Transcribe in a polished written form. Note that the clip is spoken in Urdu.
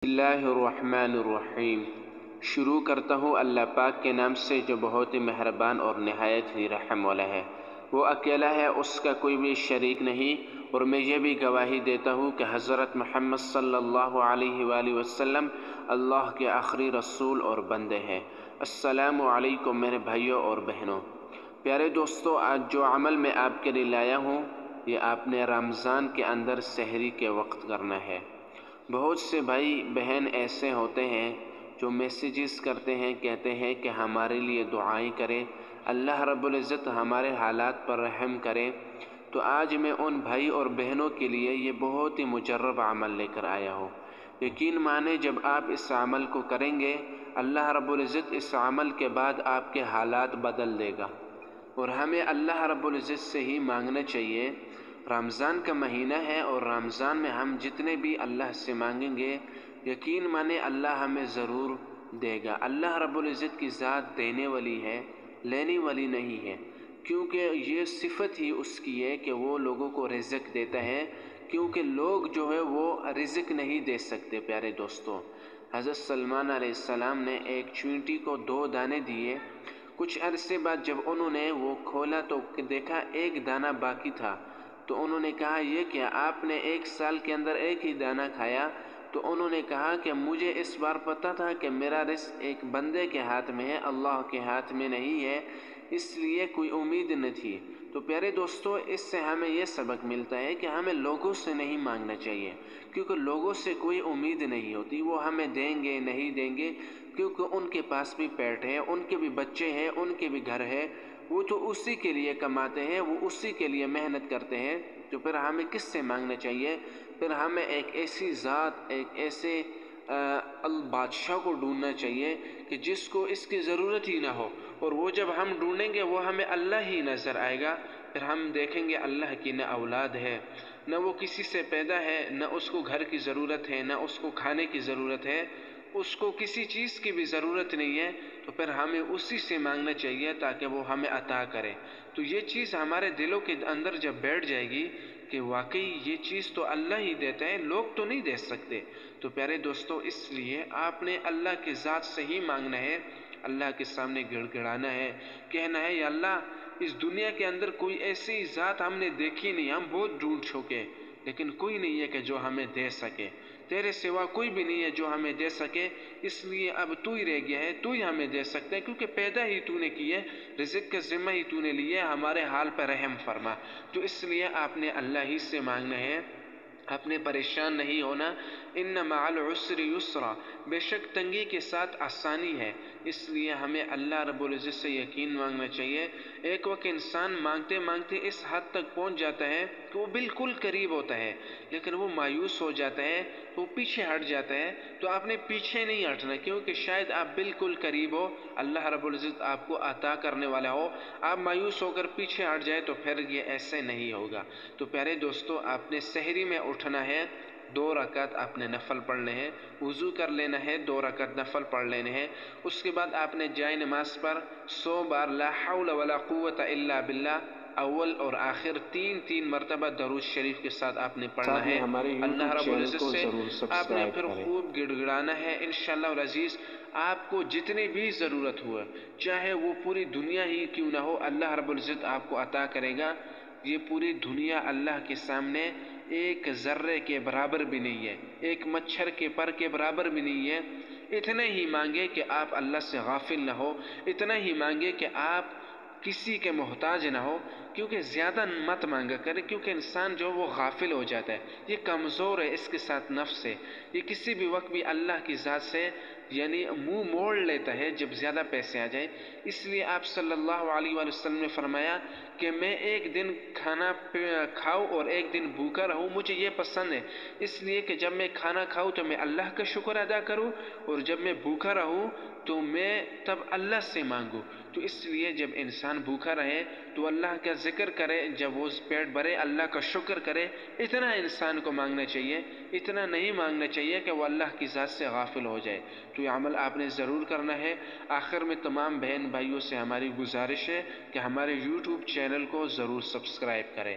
اللہ الرحمن الرحیم۔ شروع کرتا ہوں اللہ پاک کے نام سے جو بہت ہی مہربان اور نہایت ہی رحم والا ہے۔ وہ اکیلا ہے، اس کا کوئی بھی شریک نہیں، اور میں یہ بھی گواہی دیتا ہوں کہ حضرت محمد صلی اللہ علیہ وآلہ وسلم اللہ کے آخری رسول اور بندے ہیں۔ السلام علیکم میرے بھائیوں اور بہنوں۔ پیارے دوستو، آج جو عمل میں آپ کے لیے لایا ہوں یہ آپ نے رمضان کے اندر سحری کے وقت کرنا ہے۔ بہت سے بھائی بہن ایسے ہوتے ہیں جو میسیجز کرتے ہیں، کہتے ہیں کہ ہمارے لیے دعائیں کریں، اللہ رب العزت ہمارے حالات پر رحم کرے۔ تو آج میں ان بھائی اور بہنوں کے لیے یہ بہت ہی مجرب عمل لے کر آیا ہوں۔ یقین مانیں جب آپ اس عمل کو کریں گے، اللہ رب العزت اس عمل کے بعد آپ کے حالات بدل دے گا، اور ہمیں اللہ رب العزت سے ہی مانگنا چاہیے۔ رمضان کا مہینہ ہے، اور رمضان میں ہم جتنے بھی اللہ سے مانگیں گے، یقین مانیں اللہ ہمیں ضرور دے گا۔ اللہ رب العزت کی ذات دینے والی ہے، لینے والی نہیں ہے، کیونکہ یہ صفت ہی اس کی ہے کہ وہ لوگوں کو رزق دیتا ہے، کیونکہ لوگ جو ہے وہ رزق نہیں دے سکتے۔ پیارے دوستو، حضرت سلمان علیہ السلام نے ایک چینٹی کو 2 دانے دیے۔ کچھ عرصے بعد جب انہوں نے وہ کھولا تو دیکھا ایک دانہ باقی تھا، تو انہوں نے کہا یہ کیا، آپ نے 1 سال کے اندر ایک ہی دانہ کھایا؟ تو انہوں نے کہا کہ مجھے اس بار پتہ تھا کہ میرا رزق ایک بندے کے ہاتھ میں ہے، اللہ کے ہاتھ میں نہیں ہے، اس لیے کوئی امید نہ تھی۔ تو پیارے دوستو، اس سے ہمیں یہ سبق ملتا ہے کہ ہمیں لوگوں سے نہیں مانگنا چاہیے، کیونکہ لوگوں سے کوئی امید نہیں ہوتی، وہ ہمیں دیں گے نہیں دیں گے، کیونکہ ان کے پاس بھی پیٹ ہے، ان کے بھی بچے ہیں، ان کے بھی گھر ہے، وہ تو اسی کے لیے کماتے ہیں، وہ اسی کے لیے محنت کرتے ہیں۔ تو پھر ہمیں کس سے مانگنا چاہیے؟ پھر ہمیں ایک ایسی ذات، ایک ایسے بادشاہ کو ڈھونڈنا چاہیے کہ جس کو اس کی ضرورت ہی نہ ہو، اور وہ جب ہم ڈھونڈیں گے وہ ہمیں اللہ ہی نظر آئے گا۔ پھر ہم دیکھیں گے اللہ کی نہ اولاد ہے، نہ وہ کسی سے پیدا ہے، نہ اس کو گھر کی ضرورت ہے، نہ اس کو کھانے کی ضرورت ہے، اس کو کسی چیز کی بھی ضرورت نہیں ہے۔ تو پھر ہمیں اسی سے مانگنا چاہیے تاکہ وہ ہمیں عطا کرے۔ تو یہ چیز ہمارے دلوں کے اندر جب بیٹھ جائے گی کہ واقعی یہ چیز تو اللہ ہی دیتا ہے، لوگ تو نہیں دے سکتے، تو پیارے دوستو اس لیے آپ نے اللہ کی ذات سے ہی مانگنا ہے، اللہ کے سامنے گڑ گڑانا ہے، کہنا ہے یا اللہ اس دنیا کے اندر کوئی ایسی ذات ہم نے دیکھی نہیں، ہم بہت ڈھونڈ چکے، لیکن کوئی نہیں ہے کہ جو ہمیں دے سکے، تیرے سوا کوئی بھی نہیں ہے جو ہمیں دے سکے، اس لیے اب تو ہی رہ گیا ہے، تو ہی ہمیں دے سکتا ہے، کیونکہ پیدا ہی تو نے کی ہے، رزق کا ذمہ ہی تو نے لیا ہے، ہمارے حال پر رحم فرما۔ تو اس لیے آپ نے اللہ ہی سے مانگنا ہے، آپ نے پریشان نہیں ہونا۔ ان مع العسر یسرا، بے شک تنگی کے ساتھ آسانی ہے، اس لیے ہمیں اللہ رب العزت سے یقین مانگنا چاہیے۔ ایک وقت انسان مانگتے مانگتے اس حد تک پہنچ جاتا ہے کہ وہ بالکل قریب ہوتا ہے، لیکن وہ مایوس ہو جاتا ہے، وہ پیچھے ہٹ جاتا ہے۔ تو آپ نے پیچھے نہیں ہٹنا، کیونکہ شاید آپ بالکل قریب ہو، اللہ رب العزت آپ کو عطا کرنے والا ہو، آپ مایوس ہو کر پیچھے ہٹ جائے تو پھر یہ ایسے نہیں ہوگا۔ تو پیارے دوستو، آپ نے سحری میں اٹھنا ہے، 2 رکعت آپ نے نفل پڑھنے ہیں، وضو کر لینا ہے، 2 رکعت نفل پڑھ لینے ہیں، اس کے بعد آپ نے جائے نماز پر 100 بار لا حول ولا قوت الا باللہ اول اور آخر 3 مرتبہ درود شریف کے ساتھ آپ نے پڑھنا ہے۔ اللہ رب العزت سے آپ نے پھر خوب گڑ گڑانا ہے، انشاءاللہ العزیز آپ کو جتنی بھی ضرورت ہوا، چاہے وہ پوری دنیا ہی کیوں نہ ہو، اللہ رب العزت آپ کو عطا کرے گا۔ یہ پوری دنیا اللہ کے سامنے ایک ذرے کے برابر بھی نہیں ہے، ایک مچھر کے پر کے برابر بھی نہیں ہے۔ اتنا ہی مانگے کہ آپ اللہ سے غافل نہ ہو، اتنا ہی مانگے کہ آپ کسی کے محتاج نہ ہو، کیونکہ زیادہ مت مانگا کرے، کیونکہ انسان جو وہ غافل ہو جاتا ہے، یہ کمزور ہے، اس کے ساتھ نفس ہے، یہ کسی بھی وقت بھی اللہ کی ذات سے یعنی منہ موڑ لیتا ہے جب زیادہ پیسے آ جائیں۔ اس لیے آپ صلی اللہ علیہ وآلہ وسلم نے فرمایا کہ میں ایک دن کھانا کھاؤں اور ایک دن بھوکا رہوں، مجھے یہ پسند ہے، اس لیے کہ جب میں کھانا کھاؤں تو میں اللہ کا شکر ادا کروں، اور جب میں بھوکا رہوں تو میں تب اللہ سے مانگوں۔ تو اس لیے جب انسان بھوکا رہے تو اللہ کا ذکر کرے، جب وہ پیٹ بھرے اللہ کا شکر کرے، اتنا انسان کو مانگنا چاہیے، اتنا نہیں مانگنا چاہیے کہ وہ اللہ کی ذات سے غافل ہو جائے۔ تو یہ عمل آپ نے ضرور کرنا ہے۔ آخر میں تمام بہن بھائیوں سے ہماری گزارش ہے کہ ہمارے یوٹیوب چینل کو ضرور سبسکرائب کریں۔